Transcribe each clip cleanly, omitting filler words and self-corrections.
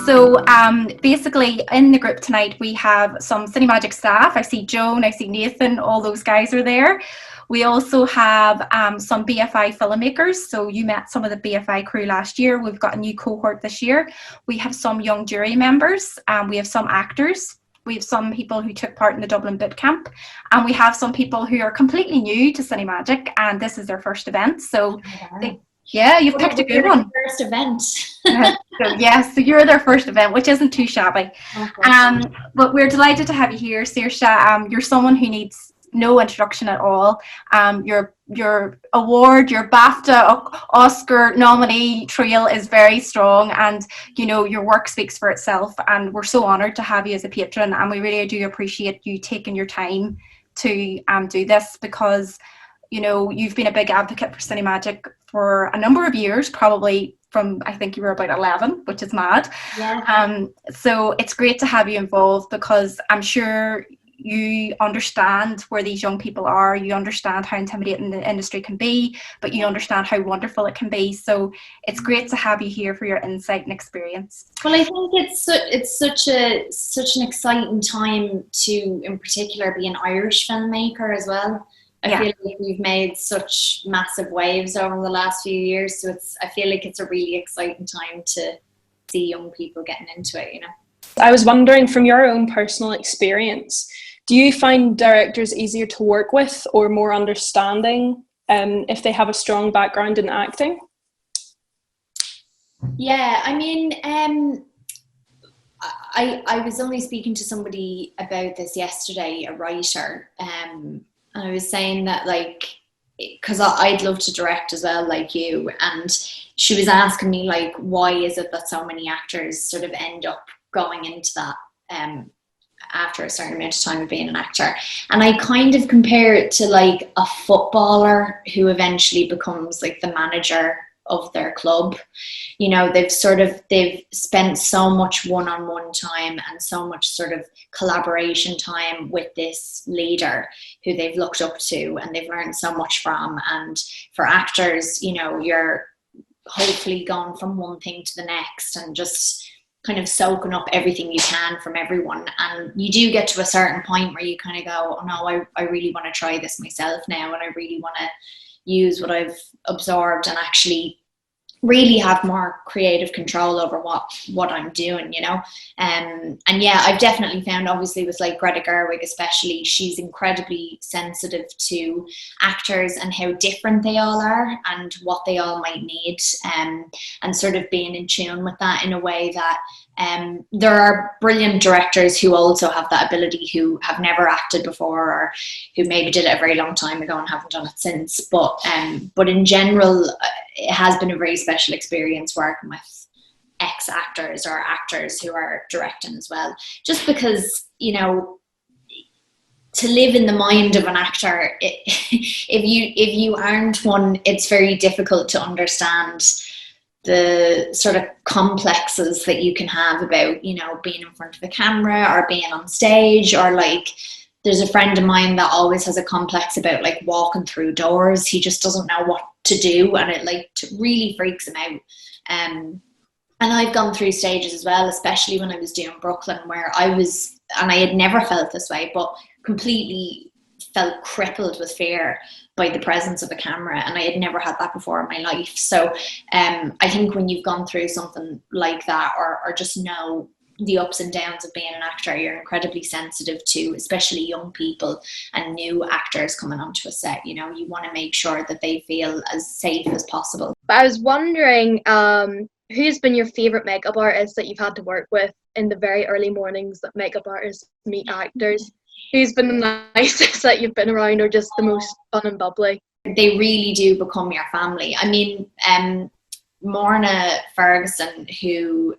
So basically in the group tonight we have some Cinemagic staff. I see Joan, I see Nathan, all those guys are there. We also have some BFI filmmakers. So you met some of the BFI crew last year. We've got a new cohort this year. We have some young jury members. We have some actors. We have some people who took part in the Dublin Boot Camp. And we have some people who are completely new to Cinemagic and this is their first event. So yeah, you've picked a good one. First event. So you're their first event, which isn't too shabby. But we're delighted to have you here, Saoirse. You're someone who needs no introduction at all. Your award, your BAFTA, Oscar nominee trail is very strong, and you know your work speaks for itself. And we're so honoured to have you as a patron, and we really do appreciate you taking your time to do this, because you know you've been a big advocate for Cinemagic for a number of years, probably from I think you were about 11, which is mad. Yeah. So it's great to have you involved, because I'm sure you understand where these young people are, you understand how intimidating the industry can be, but you understand how wonderful it can be. So it's great to have you here for your insight and experience. Well, I think it's such an exciting time to, in particular, be an Irish filmmaker as well. I feel like we've made such massive waves over the last few years, so I feel like it's a really exciting time to see young people getting into it, you know. I was wondering, from your own personal experience, do you find directors easier to work with or more understanding if they have a strong background in acting? Yeah, I mean, I was only speaking to somebody about this yesterday, a writer, and I was saying that, like, because I'd love to direct as well, like you, and she was asking me, like, why is it that so many actors sort of end up going into that after a certain amount of time of being an actor. And I kind of compare it to like a footballer who eventually becomes like the manager of their club. You know, they've spent so much one-on-one time and so much sort of collaboration time with this leader who they've looked up to and they've learned so much from. And for actors, you know, you're hopefully gone from one thing to the next and just kind of soaking up everything you can from everyone. And you do get to a certain point where you kind of go, oh no, I really want to try this myself now, and I really want to use what I've absorbed and actually really have more creative control over what I'm doing, you know. And yeah, I've definitely found, obviously with like Greta Gerwig especially, she's incredibly sensitive to actors and how different they all are and what they all might need, and sort of being in tune with that in a way that there are brilliant directors who also have that ability, who have never acted before or who maybe did it a very long time ago and haven't done it since. But in general, it has been a very special experience working with ex-actors or actors who are directing as well. Just because, you know, to live in the mind of an actor, if you aren't one, it's very difficult to understand the sort of complexes that you can have about, you know, being in front of a camera or being on stage. Or like, there's a friend of mine that always has a complex about like walking through doors. He just doesn't know what to do, and it like really freaks him out. And I've gone through stages as well, especially when I was doing Brooklyn, where I was, and I had never felt this way, but completely felt crippled with fear by the presence of a camera, and I had never had that before in my life. So I think when you've gone through something like that, or just know the ups and downs of being an actor, you're incredibly sensitive to especially young people and new actors coming onto a set. You know, you want to make sure that they feel as safe as possible. But I was wondering, who's been your favourite makeup artist that you've had to work with in the very early mornings that makeup artists meet actors? Who's been the nicest that you've been around, or just the most fun and bubbly? They really do become your family. I mean, Morna Ferguson, who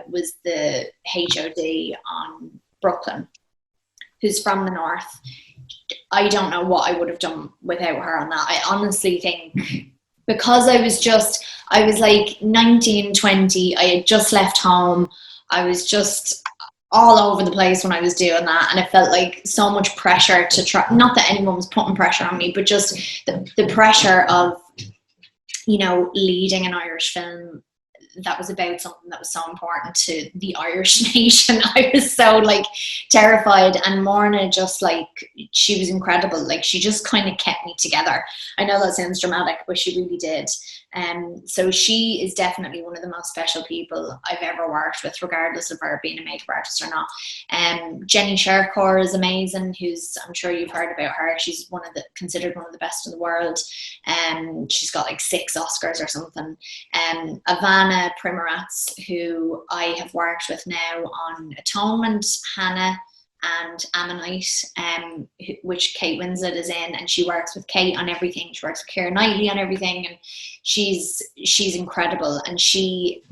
was the HOD on Brooklyn, who's from the north, I don't know what I would have done without her on that. I honestly think, because I was like 19, 20, I had just left home, I was just all over the place when I was doing that, and it felt like so much pressure to try, not that anyone was putting pressure on me, but just the pressure of, you know, leading an Irish film that was about something that was so important to the Irish nation. I was so like terrified, and Morna just like, she was incredible. Like she just kind of kept me together. I know that sounds dramatic, but she really did. So she is definitely one of the most special people I've ever worked with, regardless of her being a makeup artist or not. Jenny Sherkor is amazing, who's, I'm sure you've heard about her. She's considered one of the best in the world. She's got like 6 Oscars or something. Ivana Primoratz, who I have worked with now on Atonement, Hannah, and Ammonite, which Kate Winslet is in, and she works with Kate on everything. She works with Keira Knightley on everything, and she's incredible. And she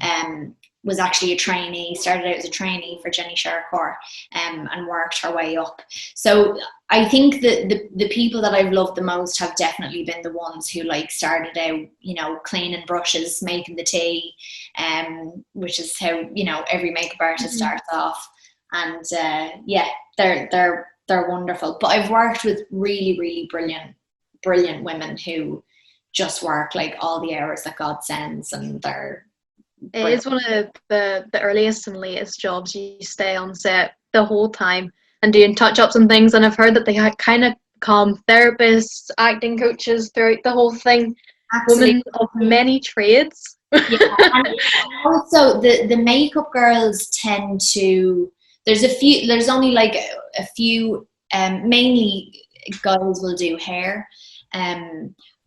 was actually a trainee, started out as a trainee for Jenny Sherkor, and worked her way up. So I think that the people that I've loved the most have definitely been the ones who like started out, you know, cleaning brushes, making the tea, which is how, you know, every makeup artist starts off. And yeah, they're wonderful. But I've worked with really, really brilliant women who just work like all the hours that God sends, and they're brilliant. It is one of the earliest and latest jobs. You stay on set the whole time and doing touch-ups and things, and I've heard that they kind of become therapists, acting coaches throughout the whole thing. Absolutely. Women of many trades. Yeah, and also the makeup girls tend to, there's only like a few, mainly guys will do hair,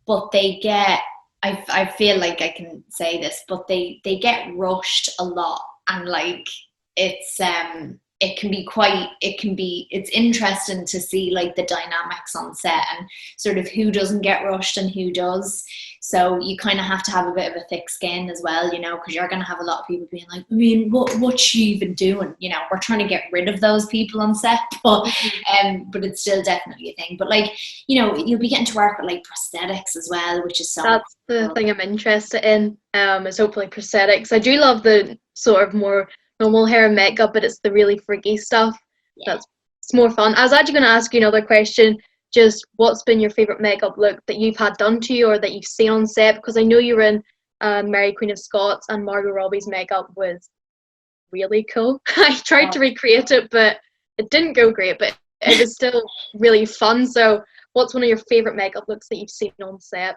but they get, I feel like I can say this, but they get rushed a lot, and like it's it's interesting to see like the dynamics on set and sort of who doesn't get rushed and who does. So you kind of have to have a bit of a thick skin as well, you know, because you're going to have a lot of people being like, I mean, what's she even doing? You know, we're trying to get rid of those people on set, but it's still definitely a thing. But like, you know, you'll be getting to work with like prosthetics as well, which is so That's the thing I'm interested in, is hopefully prosthetics. I do love the sort of more normal hair and makeup, but it's the really freaky stuff. Yeah. It's more fun. I was actually going to ask you another question. Just what's been your favourite makeup look that you've had done to you or that you've seen on set? Because I know you were in Mary Queen of Scots, and Margot Robbie's makeup was really cool. I tried to recreate it, but it didn't go great, but it was still really fun. So what's one of your favourite makeup looks that you've seen on set?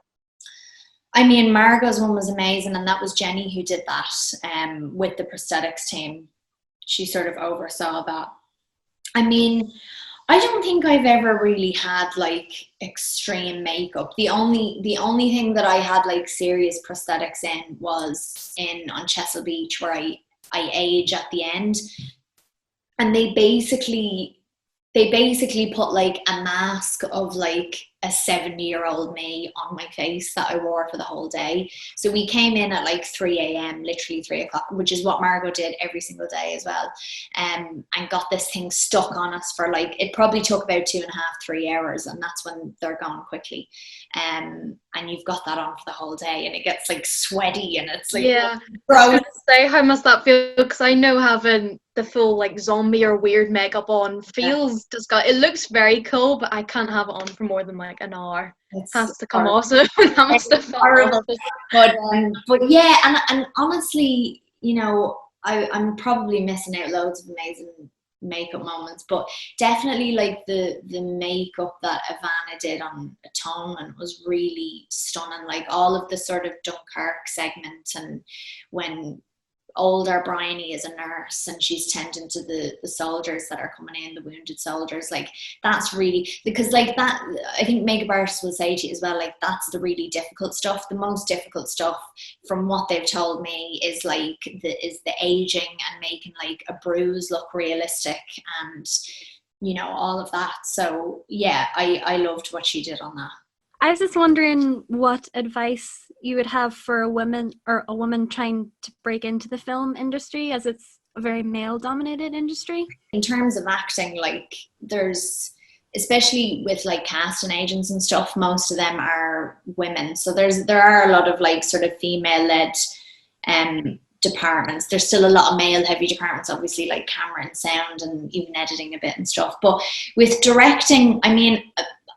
I mean, Margot's one was amazing, and that was Jenny who did that with the prosthetics team. She sort of oversaw that. I mean, I don't think I've ever really had like extreme makeup. The only thing that I had like serious prosthetics in was on Chesil Beach, where I age at the end, and they basically put like a mask of like a 70-year-old me on my face that I wore for the whole day. So we came in at like 3 a.m, literally 3 o'clock, which is what Margot did every single day as well, and got this thing stuck on us for like, it probably took about 2.5, 3 hours, and that's when they're gone quickly. And you've got that on for the whole day, and it gets like sweaty, and it's like, yeah, I was gonna say, how must that feel? Because I know having the full like zombie or weird makeup on feels it looks very cool, but I can't have it on for more than like an hour. It has to come off. So that must have felt horrible. But yeah, and honestly, you know, I'm probably missing out loads of amazing makeup moments, but definitely like the makeup that Ivana did on Atonement was really stunning. Like all of the sort of Dunkirk segment, and when older Bryony is a nurse and she's tending to the soldiers that are coming in, the wounded soldiers, like that's really, because like that, I think makeup artists will say to you as well, like that's the really difficult stuff. The most difficult stuff, from what they've told me, is like the aging and making like a bruise look realistic, and you know, all of that. So yeah, I loved what she did on that. I was just wondering what advice you would have for a woman trying to break into the film industry, as it's a very male-dominated industry. In terms of acting, like there's, especially with like casting agents and stuff, most of them are women. So there are a lot of like sort of female-led departments. There's still a lot of male-heavy departments, obviously, like camera and sound and even editing a bit and stuff. But with directing, I mean,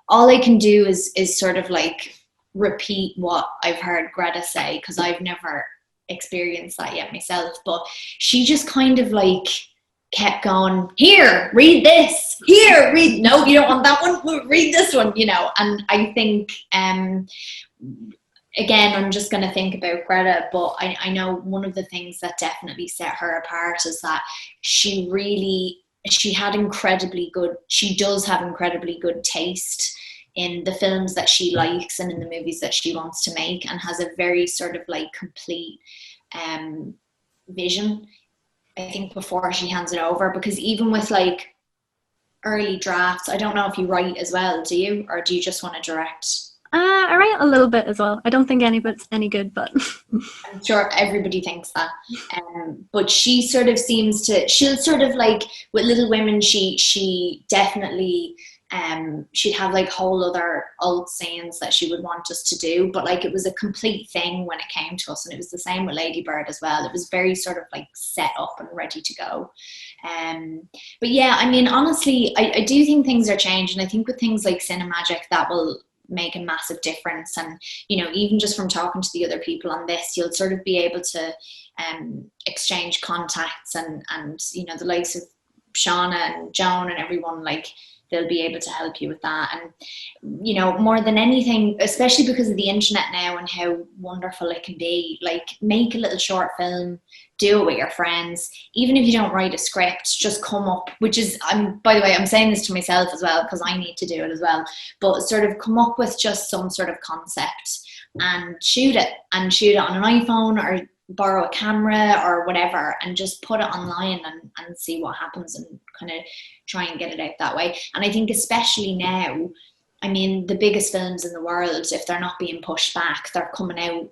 all I can do is sort of like repeat what I've heard Greta say, because I've never experienced that yet myself, but she just kind of like kept going, here, read this, here, read, no, you don't want that one, read this one, you know. And I think, again, I'm just going to think about Greta, but I know one of the things that definitely set her apart is that she does have incredibly good taste in the films that she likes and in the movies that she wants to make, and has a very sort of like complete vision, I think, before she hands it over. Because even with like early drafts, I don't know if you write as well, do you? Or do you just want to direct? I write a little bit as well. I don't think any of it's any good, but I'm sure everybody thinks that. But she sort of seems to, she'll sort of like, with Little Women, she definitely, she'd have like whole other old scenes that she would want us to do, but like it was a complete thing when it came to us. And it was the same with Lady Bird as well. It was very sort of like set up and ready to go. But yeah, I mean, honestly, I do think things are changing. I think with things like Cinemagic, that will make a massive difference. And, you know, even just from talking to the other people on this, you'll sort of be able to exchange contacts, and you know, the likes of Shauna and Joan and everyone, like, they'll be able to help you with that. And, you know, more than anything, especially because of the internet now and how wonderful it can be, like, make a little short film, do it with your friends. Even if you don't write a script, just come up, which is, by the way, I'm saying this to myself as well, because I need to do it as well, but sort of come up with just some sort of concept and shoot it on an iPhone, or borrow a camera or whatever, and just put it online and see what happens, and kind of try and get it out that way. And I think especially now, I mean, the biggest films in the world, if they're not being pushed back, they're coming out,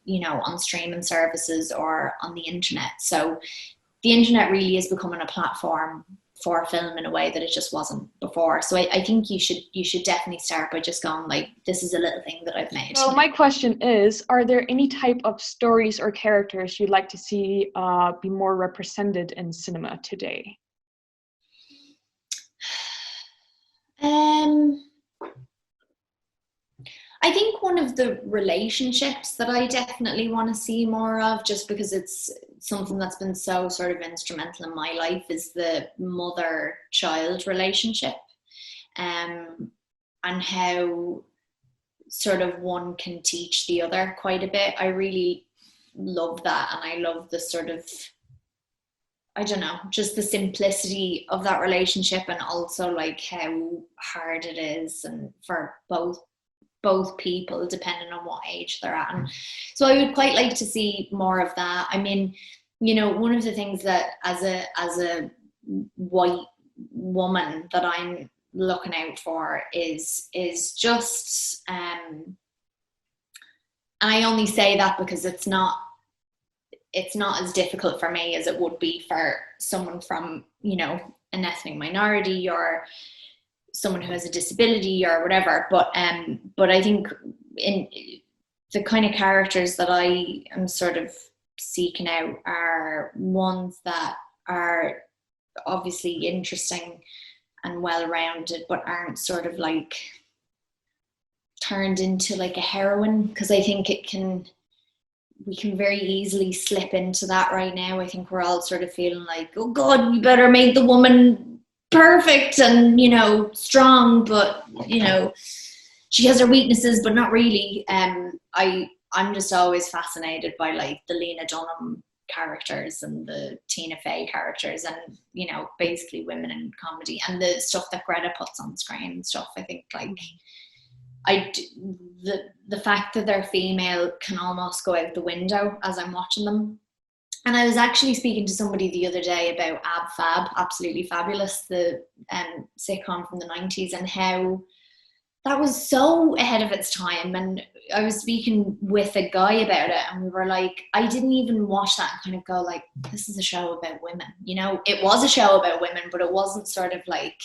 you know, on streaming services or on the internet. So the internet really is becoming a platform for film in a way that it just wasn't before. So I think you should definitely start by just going like, this is a little thing that I've made. So my question is, are there any type of stories or characters you'd like to see be more represented in cinema today? I think one of the relationships that I definitely want to see more of, just because it's something that's been so sort of instrumental in my life, is the mother-child relationship, and how sort of one can teach the other quite a bit. I really love that, and I love the sort of, I don't know, just the simplicity of that relationship, and also like how hard it is, and for both people, depending on what age they're at. And so I would quite like to see more of that. I mean, you know, one of the things that as a white woman that I'm looking out for is just, and I only say that because it's not as difficult for me as it would be for someone from, you know, an ethnic minority or someone who has a disability or whatever. But I think in the kind of characters that I am sort of seeking out are ones that are obviously interesting and well-rounded, but aren't sort of like turned into like a heroine, because I think we can very easily slip into that right now. I think we're all sort of feeling like, oh God, we better make the woman perfect and, you know, strong, but, you know, she has her weaknesses, but not really. I'm just always fascinated by like the Lena Dunham characters and the Tina Fey characters, and, you know, basically women in comedy, and the stuff that Greta puts on screen and stuff. I think like the fact that they're female can almost go out the window as I'm watching them. And I was actually speaking to somebody the other day about Ab Fab, Absolutely Fabulous, the sitcom from the 90s, and how that was so ahead of its time. And I was speaking with a guy about it, and we were like, I didn't even watch that and kind of go like, this is a show about women. You know, it was a show about women, but it wasn't sort of like,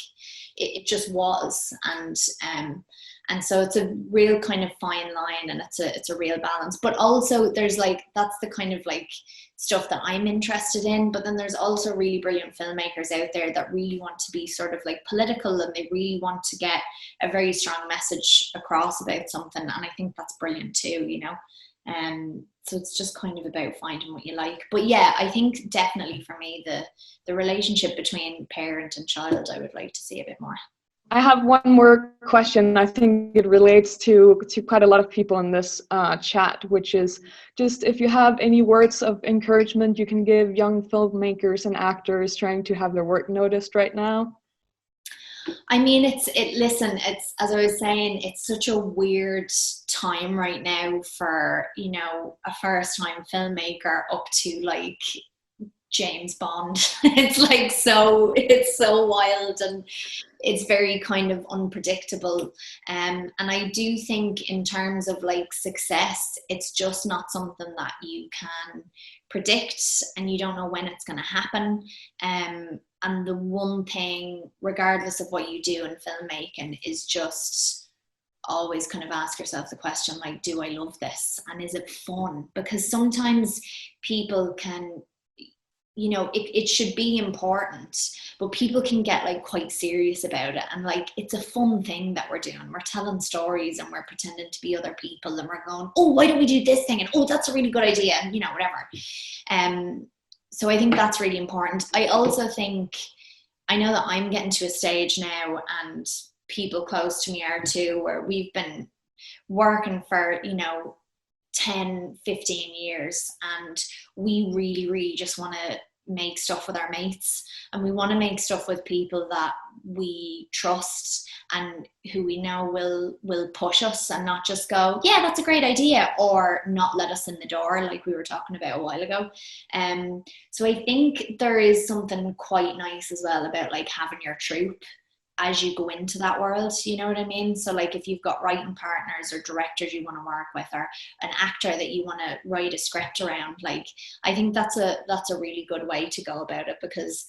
it just was. And so it's a real kind of fine line, and it's a real balance. But also there's like, that's the kind of like stuff that I'm interested in. But then there's also really brilliant filmmakers out there that really want to be sort of like political, and they really want to get a very strong message across about something. And I think that's brilliant too, you know. So it's just kind of about finding what you like. But yeah, I think definitely for me, the relationship between parent and child, I would like to see a bit more. I have one more question. I think it relates to quite a lot of people in this chat, which is just if you have any words of encouragement you can give young filmmakers and actors trying to have their work noticed right now. I mean, listen, it's, as I was saying, it's such a weird time right now for, you know, a first time filmmaker up to like James Bond. It's like it's so wild, and it's very kind of unpredictable. And I do think in terms of like success, it's just not something that you can predict, and you don't know when it's going to happen. And the one thing, regardless of what you do in filmmaking, is just always kind of ask yourself the question, like, do I love this? And is it fun? Because sometimes people can, you know, it should be important, but people can get like quite serious about it. And like, it's a fun thing that we're doing. We're telling stories and we're pretending to be other people, and we're going, oh, why don't we do this thing? And oh, that's a really good idea. And, you know, whatever. So I think that's really important. I also think, I know that I'm getting to a stage now, and people close to me are too, where we've been working for, you know, 10, 15 years, and we really, really just want to make stuff with our mates, and we want to make stuff with people that we trust and who we know will push us and not just go, yeah, that's a great idea, or not let us in the door like we were talking about a while ago. So I think there is something quite nice as well about like having your troupe as you go into that world, you know what I mean? So like if you've got writing partners or directors you want to work with, or an actor that you want to write a script around, like I think that's a really good way to go about it, because,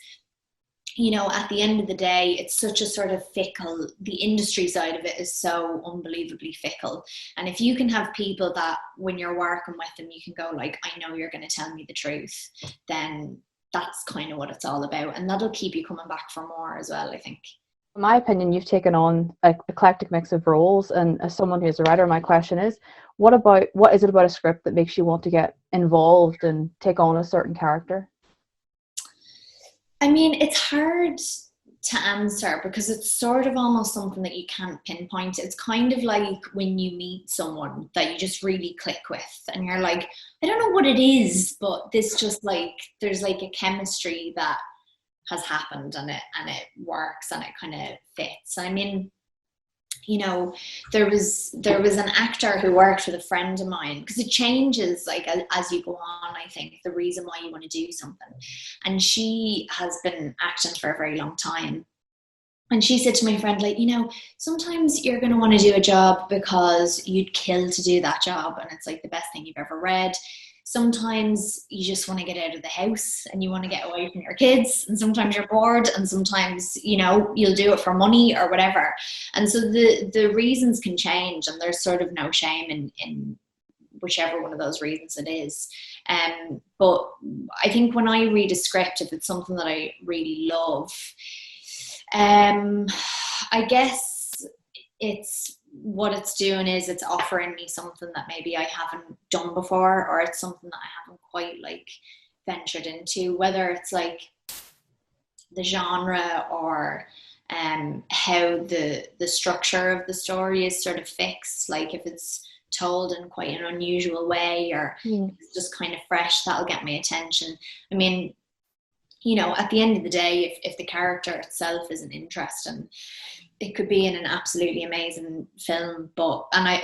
you know, at the end of the day, it's such a sort of fickle, the industry side of it is so unbelievably fickle. And if you can have people that when you're working with them, you can go like, I know you're going to tell me the truth, then that's kind of what it's all about. And that'll keep you coming back for more as well, I think. In my opinion, you've taken on an eclectic mix of roles, and as someone who's a writer, my question is, what is it about a script that makes you want to get involved and take on a certain character? I mean, it's hard to answer because it's sort of almost something that you can't pinpoint. It's kind of like when you meet someone that you just really click with, and you're like, I don't know what it is, but this just like, there's like a chemistry that has happened, and it works, and it kind of fits. I mean, you know, there was an actor who worked with a friend of mine, because it changes like as you go on, I think, the reason why you want to do something. And she has been acting for a very long time. And she said to my friend, like, you know, sometimes you're going to want to do a job because you'd kill to do that job, and it's like the best thing you've ever read. Sometimes you just want to get out of the house and you want to get away from your kids, and sometimes you're bored, and sometimes, you know, you'll do it for money or whatever. And so the reasons can change, and there's sort of no shame in whichever one of those reasons it is. But I think when I read a script, if it's something that I really love, I guess what it's doing is it's offering me something that maybe I haven't done before, or it's something that I haven't quite like ventured into, whether it's like the genre or how the structure of the story is sort of fixed. Like if it's told in quite an unusual way, or it's just kind of fresh, that'll get my attention. I mean, you know, at the end of the day, if the character itself isn't interesting, it could be in an absolutely amazing film.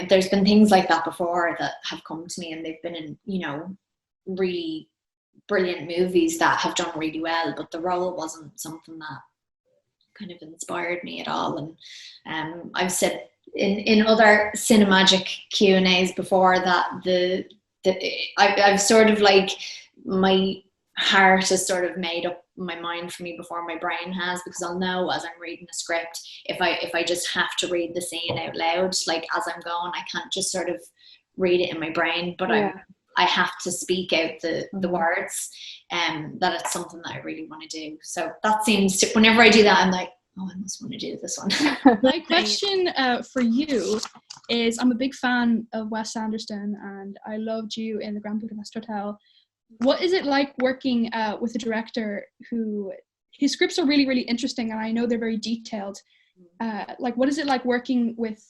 There's been things like that before that have come to me, and they've been in, you know, really brilliant movies that have done really well, but the role wasn't something that kind of inspired me at all. And I've said in other Cinemagic Q&As before that I've sort of like, my heart has sort of made up my mind for me before my brain has, because I'll know as I'm reading a script, if I just have to read the scene out loud, like as I'm going, I can't just sort of read it in my brain, but I have to speak out the words, that it's something that I really want to do. So that seems to, whenever I do that, I'm like, oh, I must want to do this one. My question for you is I'm a big fan of Wes Anderson, and I loved you in the Grand Budapest Hotel. What is it like working with a director who, his scripts are really, really interesting, and I know they're very detailed. Like, what is it like working with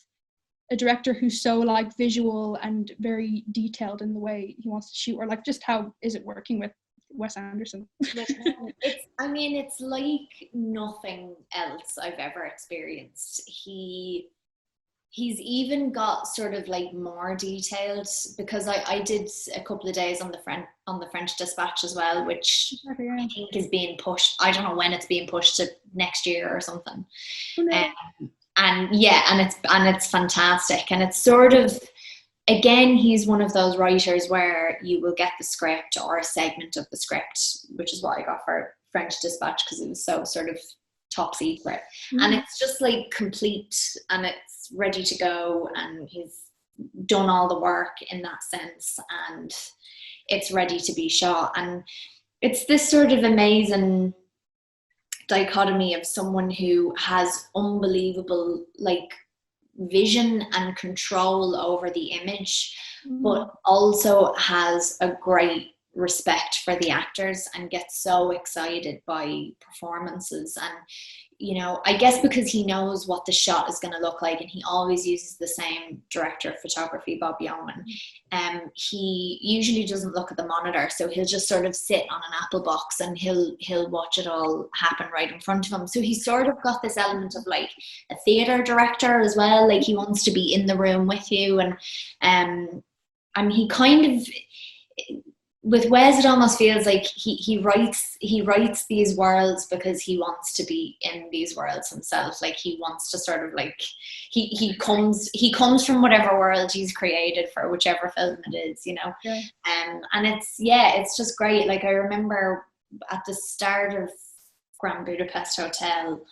a director who's so like visual and very detailed in the way he wants to shoot, or like just how is it working with Wes Anderson? It's like nothing else I've ever experienced. He's even got sort of like more detailed, because I did a couple of days on the French Dispatch as well, which I think is being pushed. I don't know when it's being pushed to next year or something. Oh, no. And it's fantastic, and it's sort of, again, he's one of those writers where you will get the script or a segment of the script, which is what I got for French Dispatch, because it was so sort of top secret. And it's just like complete, and it's ready to go, and he's done all the work in that sense, and it's ready to be shot. And it's this sort of amazing dichotomy of someone who has unbelievable like vision and control over the image, but also has a great respect for the actors and gets so excited by performances. And you know, I guess because he knows what the shot is going to look like, and he always uses the same director of photography, Bob Yeoman. He usually doesn't look at the monitor, so he'll just sort of sit on an apple box and he'll watch it all happen right in front of him. So he's sort of got this element of like a theater director as well. Like, he wants to be in the room with you, and he kind of, with Wes, it almost feels like he writes these worlds because he wants to be in these worlds himself. Like, he wants to sort of like he comes from whatever world he's created for whichever film it is, you know. Yeah. And it's just great. Like, I remember at the start of Grand Budapest Hotel,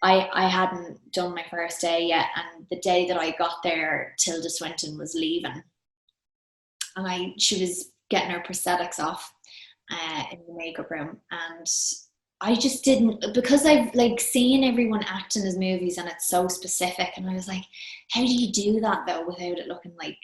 I hadn't done my first day yet, and the day that I got there, Tilda Swinton was leaving, and she was getting her prosthetics off in the makeup room, and I just didn't, because I've like seen everyone act in his movies and it's so specific, and I was like, how do you do that though without it looking like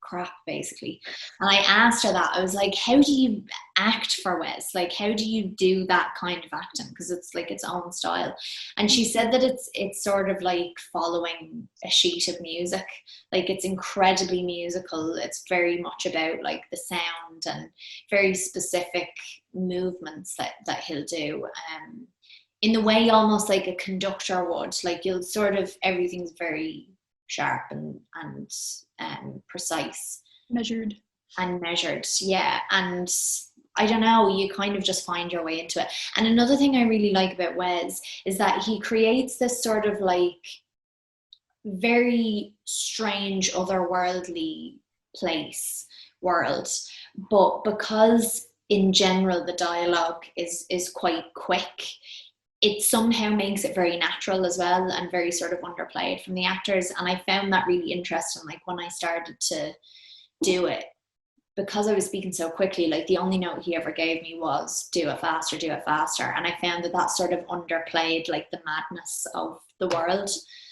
crap, basically? And I asked her that. I was like, how do you act for Wes? Like, how do you do that kind of acting, because it's like its own style? And she said that it's sort of like following a sheet of music. Like, it's incredibly musical. It's very much about like the sound and very specific movements that he'll do, in the way almost like a conductor would. Like, you'll sort of, everything's very sharp and precise, Measured, yeah. And I don't know, you kind of just find your way into it. And another thing I really like about Wes is that he creates this sort of like very strange otherworldly world, but because in general the dialogue is quite quick, it somehow makes it very natural as well, and very sort of underplayed from the actors. And I found that really interesting. Like, when I started to do it, because I was speaking so quickly, like the only note he ever gave me was do it faster. And I found that sort of underplayed like the madness of the world.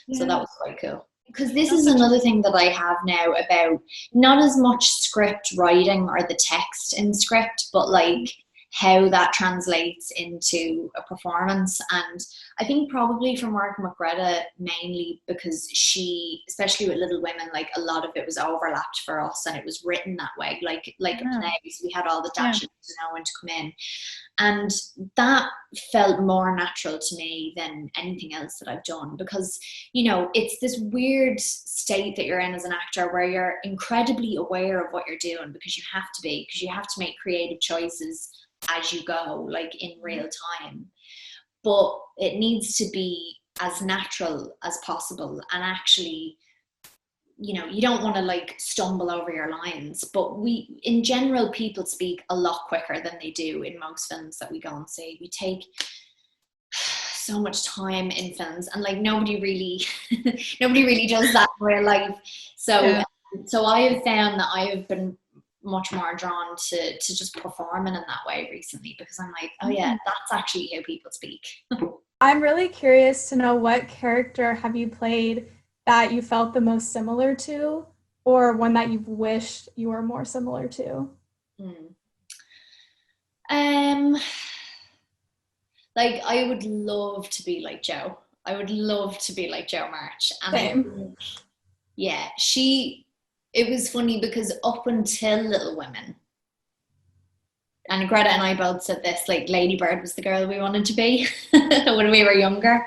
Yeah. So that was quite cool. Because this is another thing that I have now about not as much script writing or the text in script, but like how that translates into a performance. And I think probably from working with Greta, mainly because she, especially with Little Women, like a lot of it was overlapped for us, and it was written that way, like a play. So we had all the dashes to know when to come in, and that felt more natural to me than anything else that I've done, because, you know, it's this weird state that you're in as an actor where you're incredibly aware of what you're doing, because you have to make creative choices as you go, like in real time. But it needs to be as natural as possible, and actually, you know, you don't want to like stumble over your lines. But in general, people speak a lot quicker than they do in most films that we go and see. We take so much time in films, and like nobody really does that in real life. So I have found that I have been much more drawn to just performing in that way recently, because I'm like, oh yeah, that's actually how people speak. I'm really curious to know, what character have you played that you felt the most similar to, or one that you've wished you were more similar to? Like, I would love to be like Jo. I would love to be like Jo March. And Same. I think, yeah, it was funny because up until Little Women, and Greta and I both said this, like, Lady Bird was the girl we wanted to be when we were younger.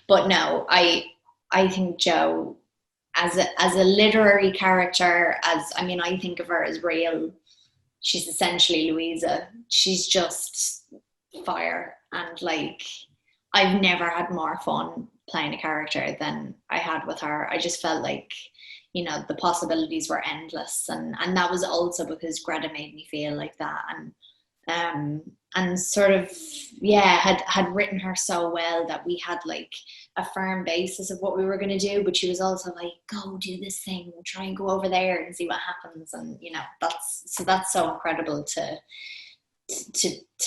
But no, I think Jo, as a literary character, I think of her as real. She's essentially Louisa. She's just fire. And like, I've never had more fun playing a character than I had with her. I just felt like, you know, the possibilities were endless. And that was also because Greta made me feel like that. And sort of, yeah, had written her so well that we had like a firm basis of what we were going to do, but she was also like, go do this thing, try and go over there and see what happens. And, you know, that's so incredible to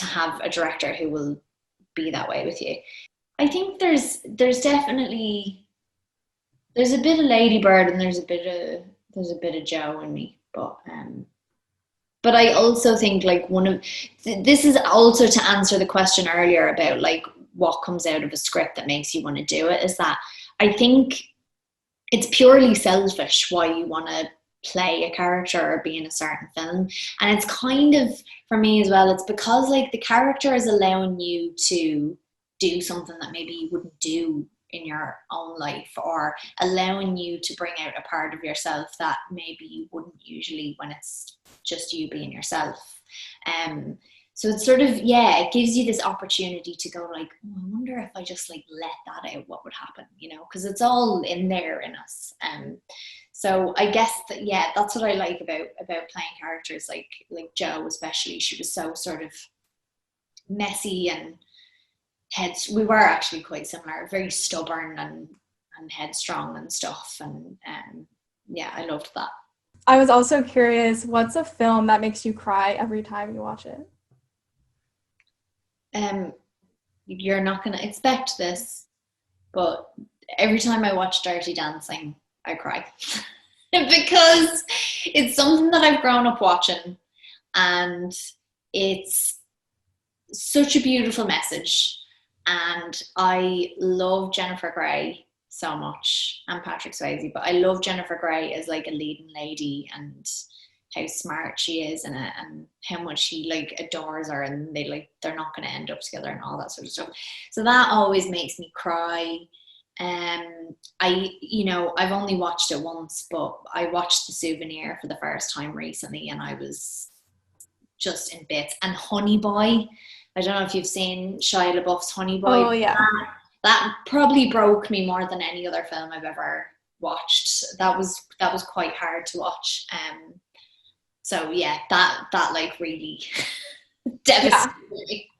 have a director who will be that way with you. I think there's definitely, there's a bit of Lady Bird and there's a bit of Jo in me, but I also think like this is also to answer the question earlier about like what comes out of a script that makes you want to do it, is that I think it's purely selfish why you want to play a character or be in a certain film. And it's kind of, for me as well, it's because like the character is allowing you to do something that maybe you wouldn't do in your own life, or allowing you to bring out a part of yourself that maybe you wouldn't usually when it's just you being yourself. So it's sort of, yeah, it gives you this opportunity to go like, oh, I wonder if I just like let that out, what would happen, you know, because it's all in there in us. So I guess that, yeah, that's what I like about playing characters like Jo, especially. She was so sort of messy and we were actually quite similar, very stubborn and headstrong and stuff. And yeah, I loved that. I was also curious, what's a film that makes you cry every time you watch it? You're not going to expect this, but every time I watch Dirty Dancing, I cry. Because it's something that I've grown up watching, and it's such a beautiful message. And I love Jennifer Grey so much, and Patrick Swayze, but I love Jennifer Grey as like a leading lady, and how smart she is in it, and how much he like adores her, and they're not going to end up together and all that sort of stuff. So that always makes me cry. I've only watched it once, but I watched The Souvenir for the first time recently, and I was just in bits. And Honey Boy, I don't know if you've seen Shia LaBeouf's Honey Boy. Oh yeah, that probably broke me more than any other film I've ever watched. That was quite hard to watch. So yeah, that like really devastated me.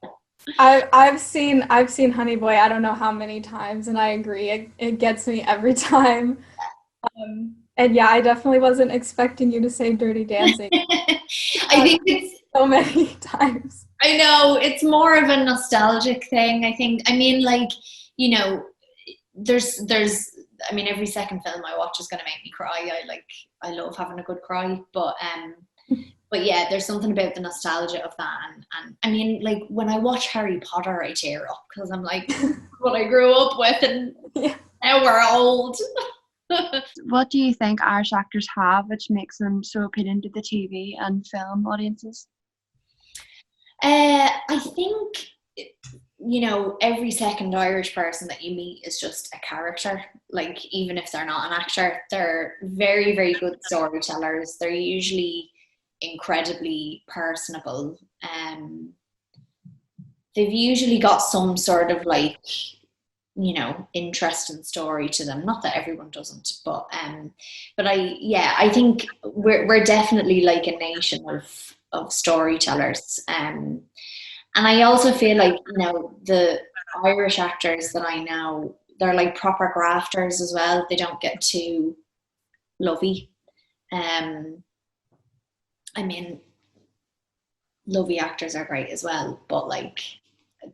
I've seen Honey Boy I don't know how many times, and I agree, it gets me every time. And yeah, I definitely wasn't expecting you to say Dirty Dancing. I think it's so many times. I know, it's more of a nostalgic thing, I think. I mean, like, you know, there's I mean, every second film I watch is going to make me cry. I love having a good cry, but yeah, there's something about the nostalgia of that, and I mean, like, when I watch Harry Potter, I tear up because I'm like, what I grew up with, and now we're old. What do you think Irish actors have which makes them so appealing to the TV and film audiences? I think, you know, every second Irish person that you meet is just a character. Like, even if they're not an actor, they're very, very good storytellers. They're usually incredibly personable. They've usually got some sort of like, you know, interesting story to them. Not that everyone doesn't, but I think we're definitely like a nation of storytellers. And I also feel like, you know, the Irish actors that I know, they're like proper grafters as well. They don't get too lovey. I mean, lovey actors are great as well, but like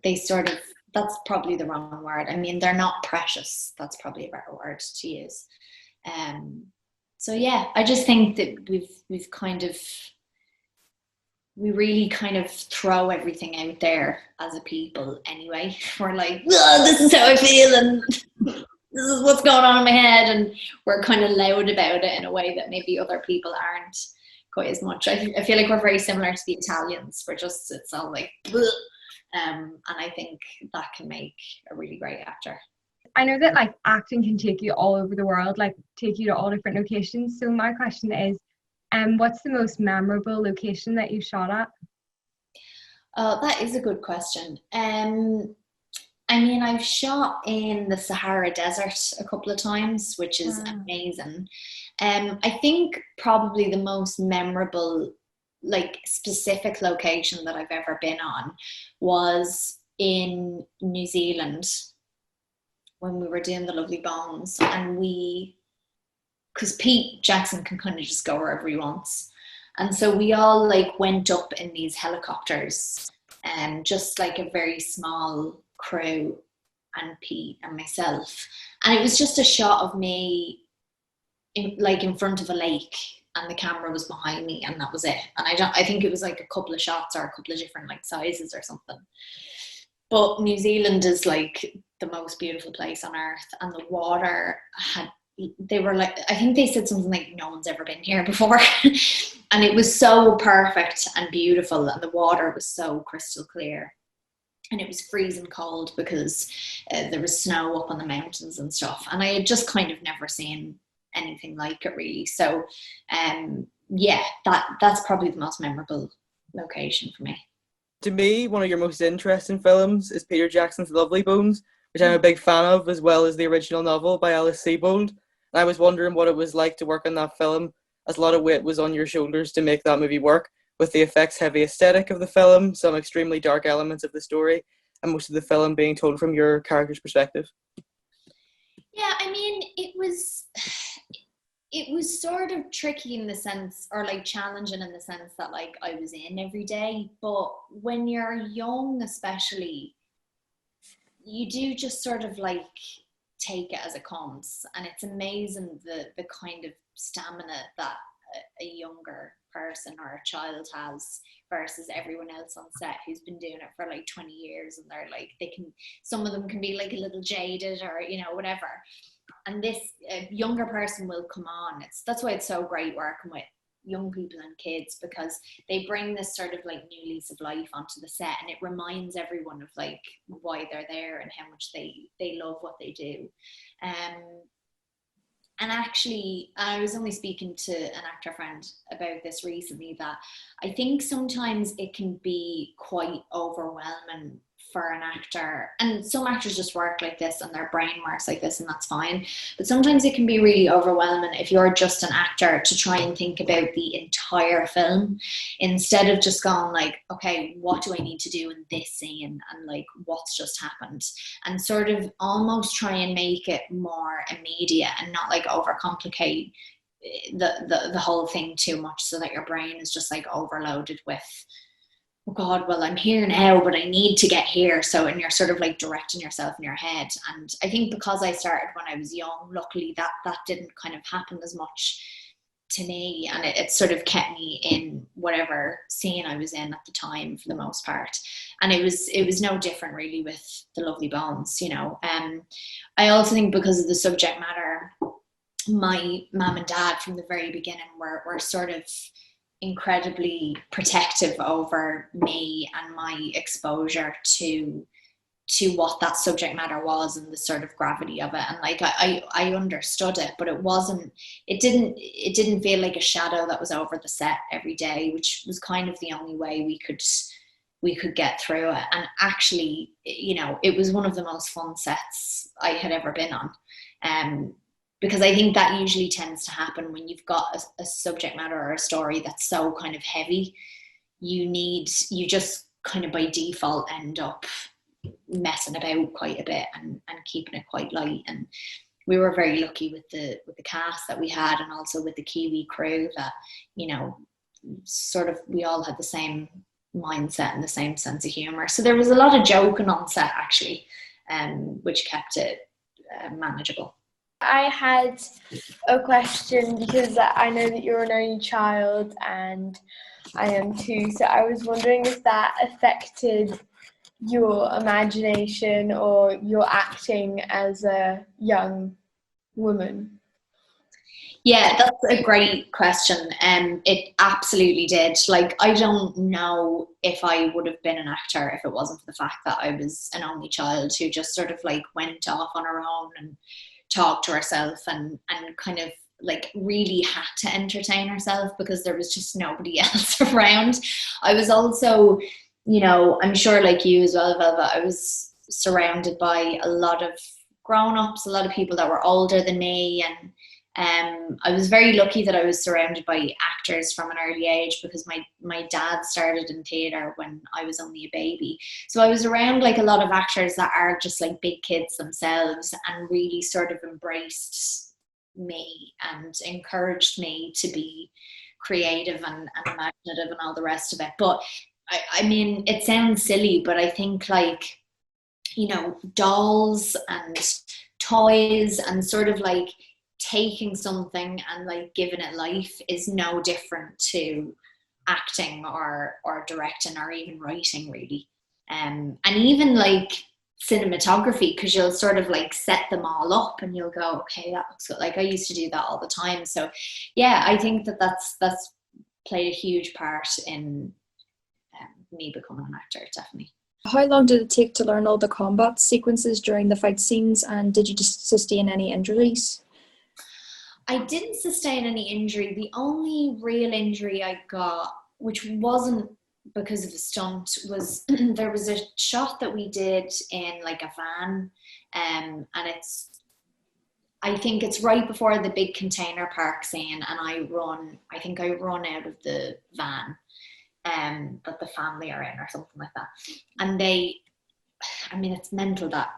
they sort of, that's probably the wrong word. I mean, they're not precious. That's probably a better word to use. So yeah, I just think that we really kind of throw everything out there as a people anyway. We're like, oh, this is how I feel and this is what's going on in my head, and we're kind of loud about it in a way that maybe other people aren't quite as much. I feel like we're very similar to the Italians. It's all like, and I think that can make a really great actor. I know that like acting can take you all over the world, like take you to all different locations. So my question is, what's the most memorable location that you shot at? That is a good question. I mean, I've shot in the Sahara Desert a couple of times, which is amazing. I think probably the most memorable, like specific location that I've ever been on was in New Zealand when we were doing The Lovely Bones, and because Pete Jackson can kind of just go wherever he wants. And so we all like went up in these helicopters, and just like a very small crew, and Pete and myself. And it was just a shot of me in front of a lake, and the camera was behind me, and that was it. And I think it was like a couple of shots or a couple of different like sizes or something. But New Zealand is like the most beautiful place on earth, and the water they were like, I think they said something like, no one's ever been here before. And it was so perfect and beautiful, and the water was so crystal clear. And it was freezing cold because there was snow up on the mountains and stuff. And I had just kind of never seen anything like it really. So yeah, that's probably the most memorable location for me. To me, one of your most interesting films is Peter Jackson's Lovely Bones, which I'm a big fan of, as well as the original novel by Alice Sebold. And I was wondering what it was like to work on that film, as a lot of weight was on your shoulders to make that movie work, with the effects-heavy aesthetic of the film, some extremely dark elements of the story, and most of the film being told from your character's perspective. Yeah, I mean, it was sort of tricky in the sense, or like challenging in the sense that like I was in every day. But when you're young, especially, you do just sort of like take it as it comes. And it's amazing the kind of stamina that a younger person or a child has versus everyone else on set who's been doing it for like 20 years, and they're like, some of them can be like a little jaded or whatever, and this younger person will come on. That's why it's so great working with young people and kids, because they bring this sort of like new lease of life onto the set, and it reminds everyone of like why they're there and how much they love what they do. And actually, I was only speaking to an actor friend about this recently, that I think sometimes it can be quite overwhelming for an actor, and some actors just work like this and their brain works like this, and that's fine. But sometimes it can be really overwhelming if you're just an actor to try and think about the entire film, instead of just going like, okay, what do I need to do in this scene, and like what's just happened, and sort of almost try and make it more immediate and not like overcomplicate the whole thing too much, so that your brain is just like overloaded with, oh God, well, I'm here now, but I need to get here. So, and you're sort of like directing yourself in your head. And I think because I started when I was young, luckily that didn't kind of happen as much to me. And it sort of kept me in whatever scene I was in at the time for the most part. And it was no different really with The Lovely Bones, I also think because of the subject matter, my mum and dad from the very beginning were sort of incredibly protective over me and my exposure to what that subject matter was and the sort of gravity of it. And like I understood it, but it didn't feel like a shadow that was over the set every day, which was kind of the only way we could get through it. And actually, it was one of the most fun sets I had ever been on. Because I think that usually tends to happen when you've got a subject matter or a story that's so kind of heavy. You just kind of by default end up messing about quite a bit and keeping it quite light. And we were very lucky with the cast that we had, and also with the Kiwi crew that, sort of we all had the same mindset and the same sense of humor. So there was a lot of joking on set actually, which kept it manageable. I had a question because I know that you're an only child and I am too. So I was wondering if that affected your imagination or your acting as a young woman. Yeah, that's a great question. It absolutely did. Like, I don't know if I would have been an actor if it wasn't for the fact that I was an only child who just sort of like went off on her own and talked to herself and kind of like really had to entertain herself because there was just nobody else around. I was also, you know, I'm sure like you as well, Velva, I was surrounded by a lot of grown-ups, a lot of people that were older than me, and I was very lucky that I was surrounded by actors from an early age because my dad started in theatre when I was only a baby. So I was around like a lot of actors that are just like big kids themselves and really sort of embraced me and encouraged me to be creative and imaginative and all the rest of it. But I mean, it sounds silly, but I think like, you know, dolls and toys and sort of like taking something and like giving it life is no different to acting or directing or even writing really. And even like cinematography, because you'll sort of like set them all up and you'll go, okay, that looks good. Like I used to do that all the time. So yeah, I think that's played a huge part in me becoming an actor, definitely. How long did it take to learn all the combat sequences during the fight scenes, and did you just sustain any injuries? I didn't sustain any injury. The only real injury I got, which wasn't because of a stunt, was there was a shot that we did in like a van, and I think it's right before the big container park scene, and I run out of the van that the family are in or something like that. And it's mental that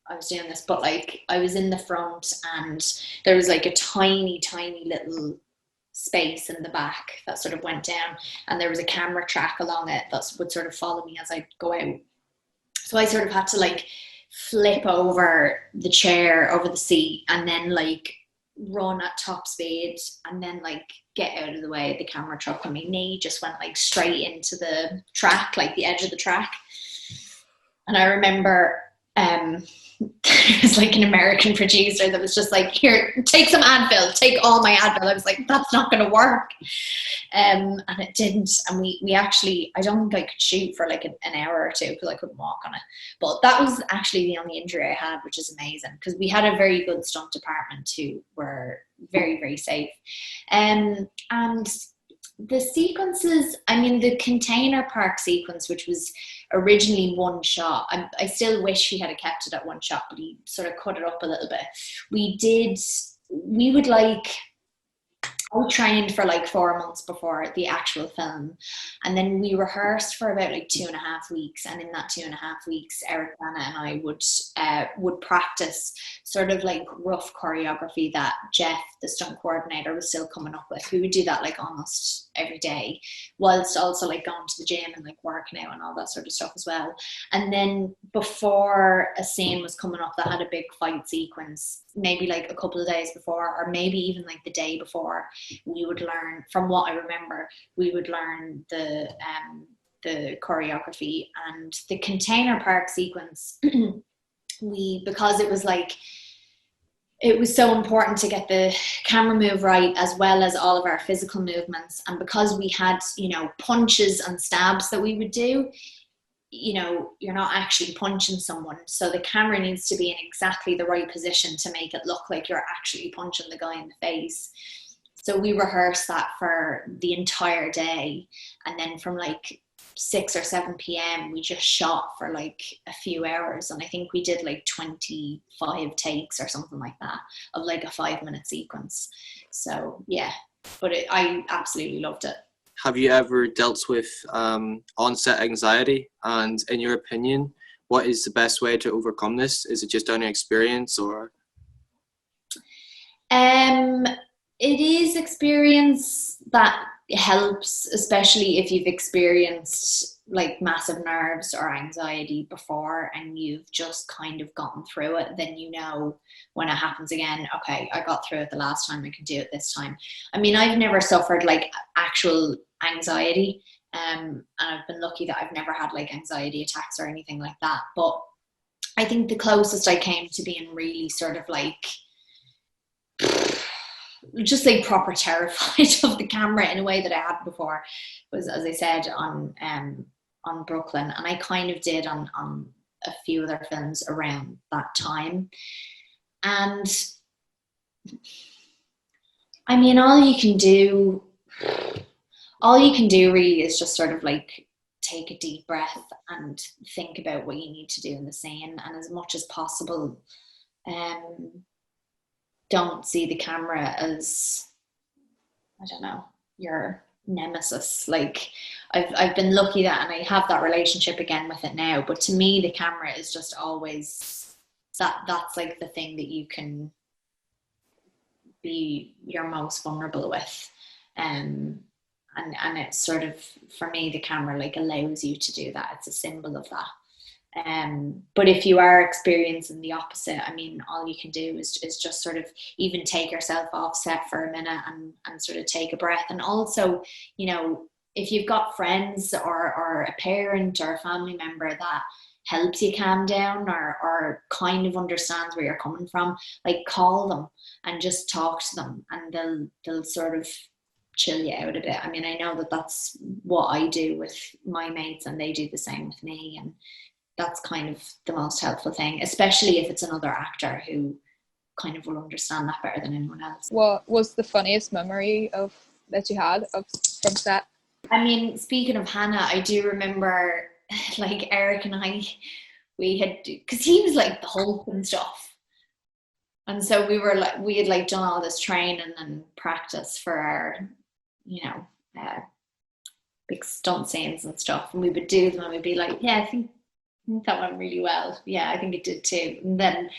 I was doing this, but like I was in the front and there was like a tiny little space in the back that sort of went down, and there was a camera track along it that would sort of follow me as I go out. So I sort of had to like flip over the chair, over the seat, and then like run at top speed and then like get out of the way of the camera truck, and my knee just went like straight into the track, like the edge of the track. And I remember it was like an American producer that was just like, here, take some Advil, take all my Advil. I was like, that's not going to work. And it didn't. And we actually, I don't think I could shoot for like an hour or two because I couldn't walk on it. But that was actually the only injury I had, which is amazing because we had a very good stunt department who were very, very safe. And the sequences, I mean, the container park sequence, which was originally one shot, I still wish he had kept it at one shot, but he sort of cut it up a little bit. I trained for like 4 months before the actual film, and then we rehearsed for about like 2.5 weeks, and in that 2.5 weeks Eric Bana and I would practice sort of like rough choreography that Jeff, the stunt coordinator, was still coming up with. We would do that like almost every day, whilst also like going to the gym and like working out and all that sort of stuff as well. And then before a scene was coming up that had a big fight sequence, maybe like a couple of days before, or maybe even like the day before, we would learn, from what I remember, we would learn the choreography. And the container park sequence, because it was like, it was so important to get the camera move right as well as all of our physical movements. And because we had, you know, punches and stabs that we would do, you know, you're not actually punching someone. So the camera needs to be in exactly the right position to make it look like you're actually punching the guy in the face. So we rehearsed that for the entire day. And then from like 6 or 7 p.m. we just shot for like a few hours, and I think we did like 25 takes or something like that of like a 5-minute sequence. So yeah, but I absolutely loved it. Have you ever dealt with on-set anxiety, and in your opinion, what is the best way to overcome this? Is it just down to experience, or? It is experience that helps, especially if you've experienced like massive nerves or anxiety before and you've just kind of gotten through it, then you know when it happens again, okay, I got through it the last time, I can do it this time. I mean, I've never suffered like actual anxiety, and I've been lucky that I've never had like anxiety attacks or anything like that. But I think the closest I came to being really sort of like just like proper terrified of the camera in a way that I had before was, as I said, on Brooklyn, and I kind of did on a few other films around that time. And I mean, all you can do really is just sort of like take a deep breath and think about what you need to do in the scene, and as much as possible don't see the camera as, I don't know, your nemesis. Like I've been lucky that, and I have that relationship again with it now, but to me the camera is just always that's like the thing that you can be your most vulnerable with, and it's sort of, for me, the camera like allows you to do that. It's a symbol of that. But if you are experiencing the opposite, I mean, all you can do is just sort of even take yourself off set for a minute and sort of take a breath. And also, you know, if you've got friends or a parent or a family member that helps you calm down or kind of understands where you're coming from, like call them and just talk to them, and they'll sort of chill you out a bit. I mean, I know that that's what I do with my mates, and they do the same with me, and that's kind of the most helpful thing, especially if it's another actor who kind of will understand that better than anyone else. What was the funniest memory that you had from set? I mean, speaking of Hannah, I do remember like Eric and I, we had, because he was like the Hulk and stuff, and so we had like done all this training and practice for our, you know, big stunt scenes and stuff, and we would do them and we'd be like, yeah, I think that went really well. Yeah, I think it did too. And then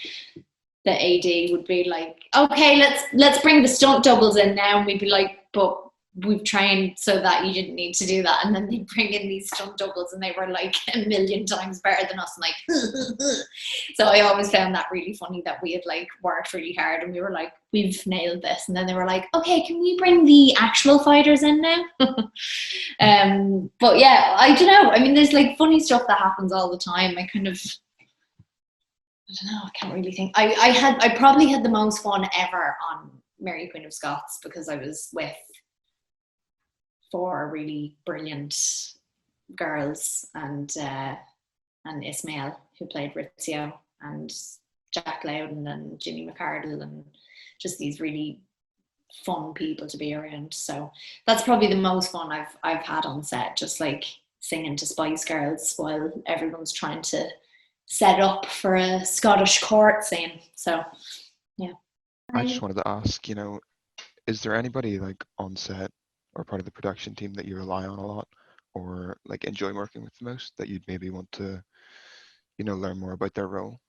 the AD would be like, okay, let's bring the stunt doubles in now. And we'd be like, but we've trained so that you didn't need to do that. And then they'd bring in these stunt doubles and they were like a million times better than us. And like, so I always found that really funny that we had like worked really hard and we were like, we've nailed this. And then they were like, okay, can we bring the actual fighters in now? But yeah, I don't know. I mean, there's like funny stuff that happens all the time. I don't know, I can't really think. I probably had the most fun ever on Mary Queen of Scots because I was with 4 really brilliant girls, and Ismail, who played Rizzio, and Jack Loudon and Ginny McCardle, and just these really fun people to be around. So that's probably the most fun I've had on set, just like singing to Spice Girls while everyone's trying to set up for a Scottish court scene. So yeah. I just wanted to ask, you know, is there anybody like on set or part of the production team that you rely on a lot or like enjoy working with the most that you'd maybe want to, you know, learn more about their role?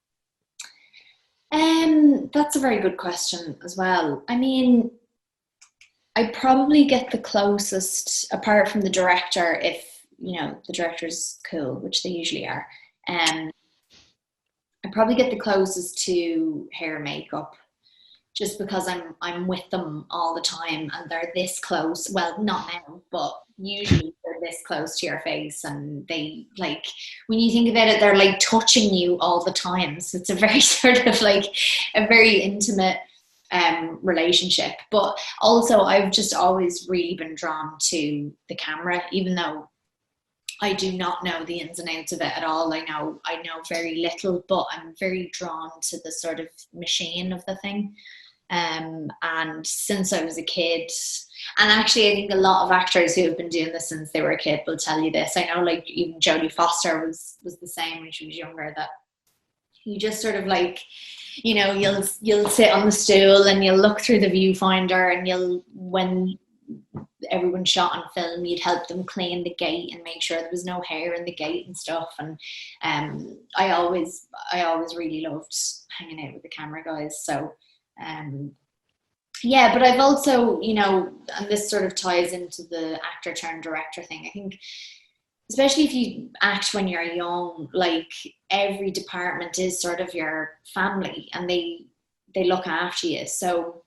That's a very good question as well. I mean, I probably get the closest, apart from the director, if, you know, the director's cool, which they usually are. I probably get the closest to hair and makeup, just because I'm with them all the time and they're this close. Well, not now, but usually they're this close to your face, and they, like, when you think about it, they're like touching you all the time. So it's a very sort of like a very intimate relationship. But also I've just always really been drawn to the camera, even though I do not know the ins and outs of it at all. I know very little, but I'm very drawn to the sort of machine of the thing. And since I was a kid, and actually I think a lot of actors who have been doing this since they were a kid will tell you this. I know, like, even Jodie Foster was the same when she was younger, that you just sort of like, you know, you'll sit on the stool and you'll look through the viewfinder, and when everyone shot on film, you'd help them clean the gate and make sure there was no hair in the gate and stuff. And I always really loved hanging out with the camera guys. So yeah, but I've also, you know, and this sort of ties into the actor turned director thing, I think especially if you act when you're young, like every department is sort of your family, and they look after you. So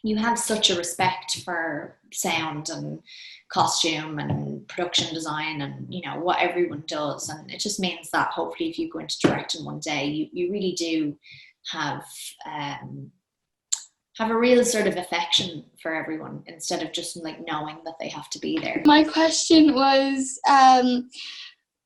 you have such a respect for sound and costume and production design and what everyone does, and it just means that hopefully if you go into directing one day, you really do have a real sort of affection for everyone, instead of just like knowing that they have to be there. My question was, I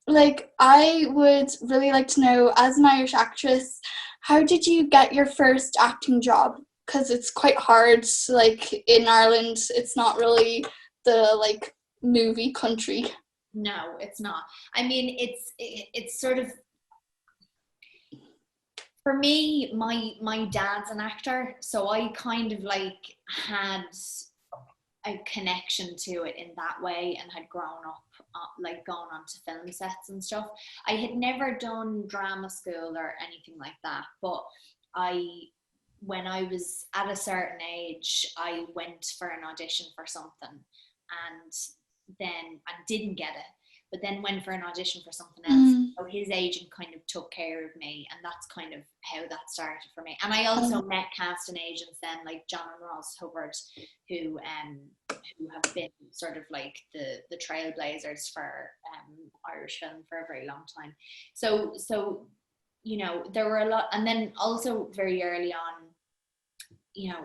would really like to know, as an Irish actress, how did you get your first acting job? Because it's quite hard. Like in Ireland, it's not really the movie country. No, it's not. I mean, it's sort of, for me, my dad's an actor, so I kind of had a connection to it in that way, and had grown up gone on to film sets and stuff. I had never done drama school or anything like that, but when I was at a certain age, I went for an audition for something, and then I didn't get it, but then went for an audition for something else. So his agent kind of took care of me, and that's kind of how that started for me. And I also met casting agents then, like John and Ross Hubbard, who have been sort of like the trailblazers for Irish film for a very long time. So there were a lot, and then also very early on,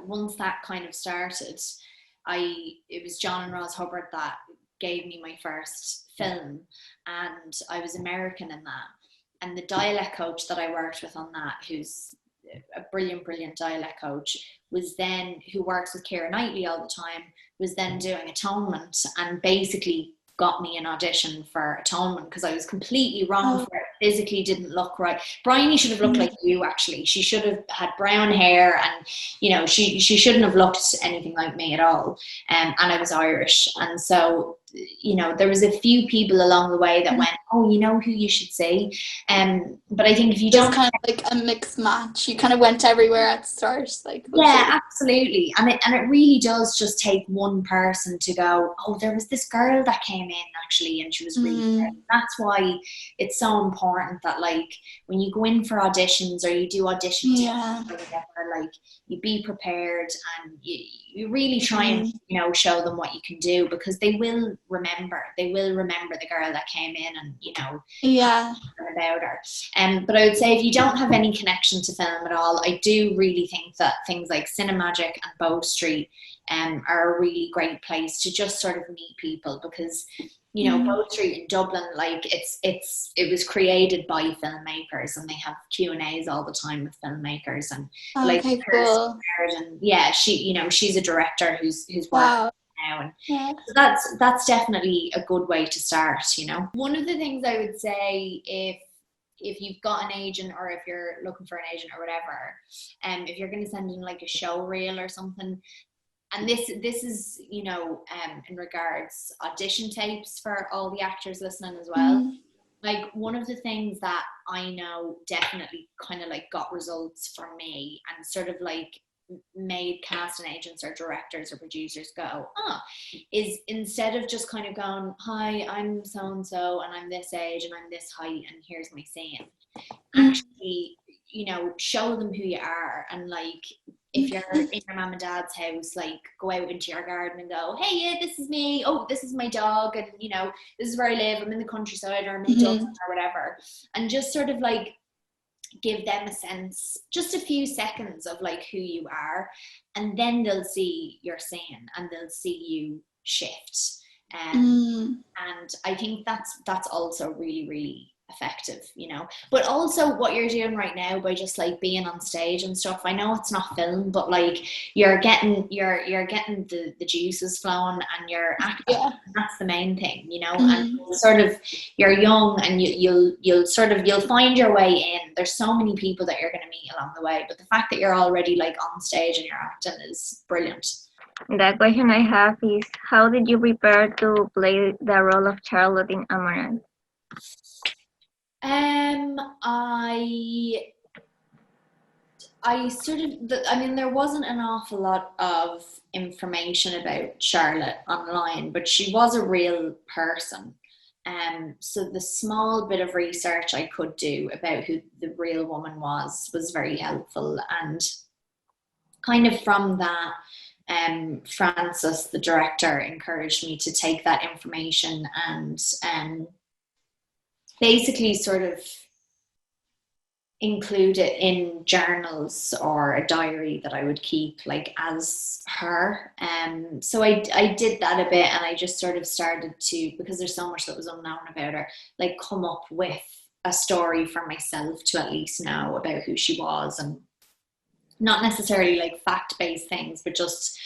once that kind of started, it was John and Ross Hubbard that gave me my first film, and I was American in that. And the dialect coach that I worked with on that, who's a brilliant dialect coach, who works with Keira Knightley all the time, was then doing Atonement, and basically got me an audition for Atonement, because I was completely wrong for it. Physically didn't look right. Bryony should have looked like you, actually. She should have had brown hair, and she shouldn't have looked anything like me at all. And I was Irish, and so there was a few people along the way that went, oh, you know who you should see. But I think if you don't, kind of like a mixed match, you kind of went everywhere at the start, yeah, absolutely. And it really does just take one person to go, oh, there was this girl that came in actually, and she was really good. That's why it's so important that when you go in for auditions, or you do audition tests or whatever, you be prepared, and you really try and show them what you can do, because they will remember the girl that came in, and about her. But I would say, if you don't have any connection to film at all, I do really think that things like Cinemagic and Bow Street are a really great place to just sort of meet people, because Bow Street in Dublin, it was created by filmmakers, and they have Q&As all the time with filmmakers, and cool. And she's a director who's working now, and so that's definitely a good way to start. One of the things I would say, if you've got an agent, or if you're looking for an agent or whatever, if you're going to send in a show reel or something, and this is in regards audition tapes for all the actors listening as well. One of the things that I know definitely kind of got results for me, and sort of made casting agents or directors or producers go, is instead of just kind of going, hi, I'm so-and-so, and I'm this age, and I'm this height, and here's my scene, actually, show them who you are. And if you're in your mum and dad's house, go out into your garden and go, hey, yeah, this is me, oh, this is my dog, and this is where I live, I'm in the countryside, or I'm in Dublin, or whatever, and just sort of give them a sense, just a few seconds of who you are, and then they'll see your scene, and they'll see you shift. And I think that's also really, really effective, but also what you're doing right now by just being on stage and stuff. I know it's not film, but you're getting the juices flowing, and you're acting. That's the main thing, and sort of you're young, and you'll find your way in. There's so many people that you're going to meet along the way, but the fact that you're already on stage and you're acting is brilliant. The question I have is, how did you prepare to play the role of Charlotte in Amaranth? I sort of, there wasn't an awful lot of information about Charlotte online, but she was a real person. So the small bit of research I could do about who the real woman was very helpful. And kind of from that, Frances, the director, encouraged me to take that information and basically sort of include it in journals or a diary that I would keep like as her. So I did that a bit, and I just sort of started to, because there's so much that was unknown about her, like come up with a story for myself to at least know about who she was, and not necessarily like fact-based things, but just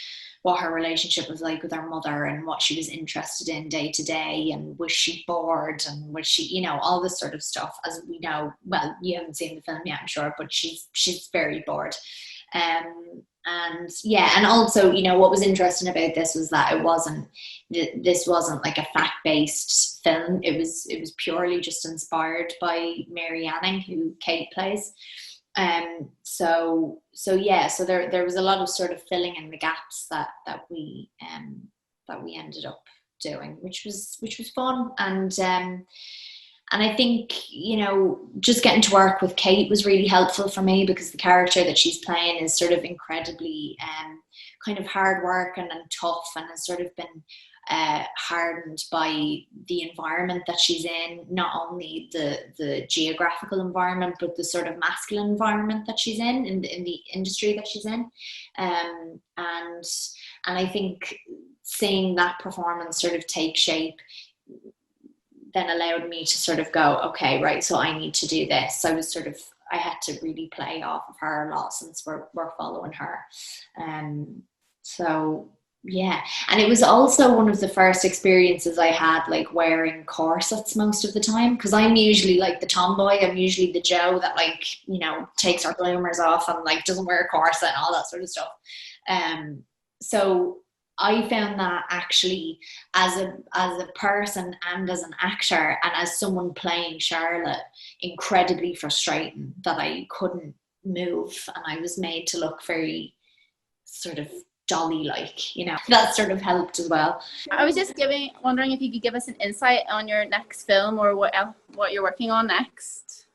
what her relationship was like with her mother and what she was interested in day to day, and was she bored, and was she, you know, all this sort of stuff. As we know, well, you haven't seen the film yet, I'm sure, but she's very bored. And yeah, and also, you know, what was interesting about this was that this wasn't like a fact-based film. It was purely just inspired by Mary Anning, who Kate plays. So there was a lot of sort of filling in the gaps that we ended up doing, which was fun. And I think, you know, just getting to work with Kate was really helpful for me, because the character that she's playing is sort of incredibly kind of hard work and tough, and has sort of been hardened by the environment that she's in, not only the geographical environment, but the sort of masculine environment that she's in the industry that she's in. And I think seeing that performance sort of take shape then allowed me to sort of go, okay, right, so I need to do this. I had to really play off of her a lot, since we're following her. So yeah, and it was also one of the first experiences I had like wearing corsets most of the time, because I'm usually like the tomboy. I'm usually the Jo that, like, you know, takes her bloomers off and like doesn't wear a corset and all that sort of stuff. So I found that actually as a person and as an actor and as someone playing Charlotte incredibly frustrating, that I couldn't move, and I was made to look very sort of jolly, like, you know, that sort of helped as well. I was just wondering if you could give us an insight on your next film, or what you're working on next.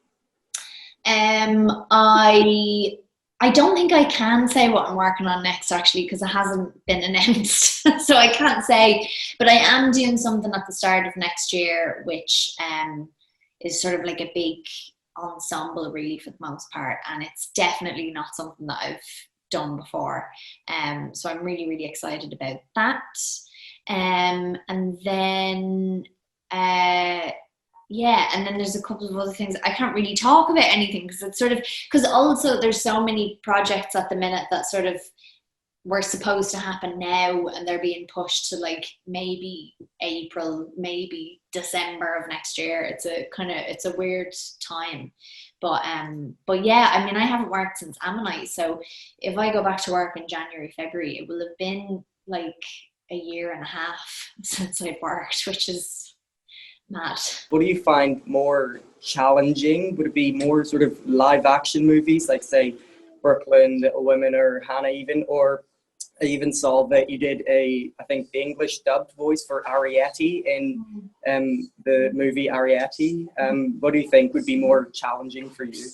I don't think I can say what I'm working on next, actually, because it hasn't been announced. So I can't say, but I am doing something at the start of next year, which is sort of like a big ensemble, really, for the most part. And it's definitely not something that I've done before. So I'm really, really excited about that. And then and then there's a couple of other things. I can't really talk about anything, because it's sort of, because also there's so many projects at the minute that sort of were supposed to happen now, and they're being pushed to like maybe April, maybe December of next year. It's a weird time. But yeah, I mean, I haven't worked since Ammonite, so if I go back to work in January, February, it will have been like a year and a half since I've worked, which is mad. What do you find more challenging? Would it be more sort of live action movies, like say Brooklyn, Little Women, or Hannah even? Or I even saw that you did I think the English dubbed voice for Arrietty in the movie Arrietty. What do you think would be more challenging for you?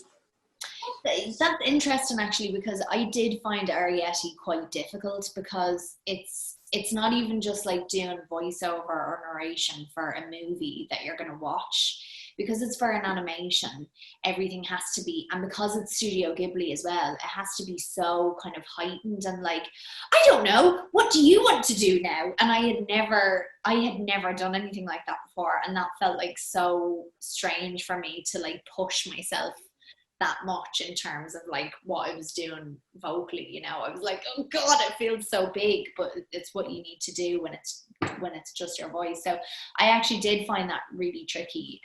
That's interesting, actually, because I did find Arrietty quite difficult, because it's not even just like doing voiceover or narration for a movie that you're going to watch. Because it's for an animation, everything has to be, and because it's Studio Ghibli as well, it has to be so kind of heightened and like, I don't know, what do you want to do now? And I had never done anything like that before, and that felt like so strange for me to like push myself that much in terms of like what I was doing vocally, you know. I was like, oh god, it feels so big, but it's what you need to do when it's just your voice. So I actually did find that really tricky.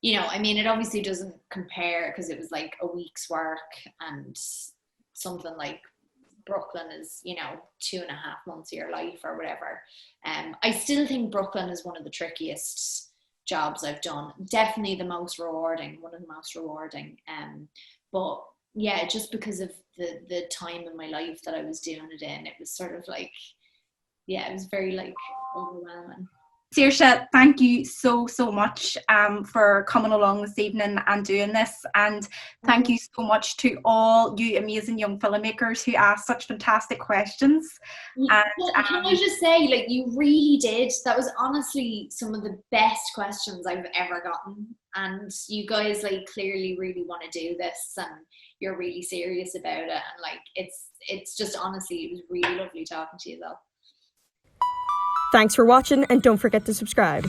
You know, I mean, it obviously doesn't compare, because it was like a week's work, and something like Brooklyn is, you know, 2.5 months of your life or whatever. I still think Brooklyn is one of the trickiest jobs I've done. Definitely the most rewarding, one of the most rewarding. But yeah, just because of the time in my life that I was doing it in, it was sort of like, yeah, it was very like overwhelming. Saoirse, thank you so much for coming along this evening and doing this, and thank you so much to all you amazing young filmmakers who asked such fantastic questions. And can I just say, like, you really did. That was honestly some of the best questions I've ever gotten, and you guys like clearly really want to do this, and you're really serious about it, and like it's just honestly, it was really lovely talking to you though. Thanks for watching, and don't forget to subscribe.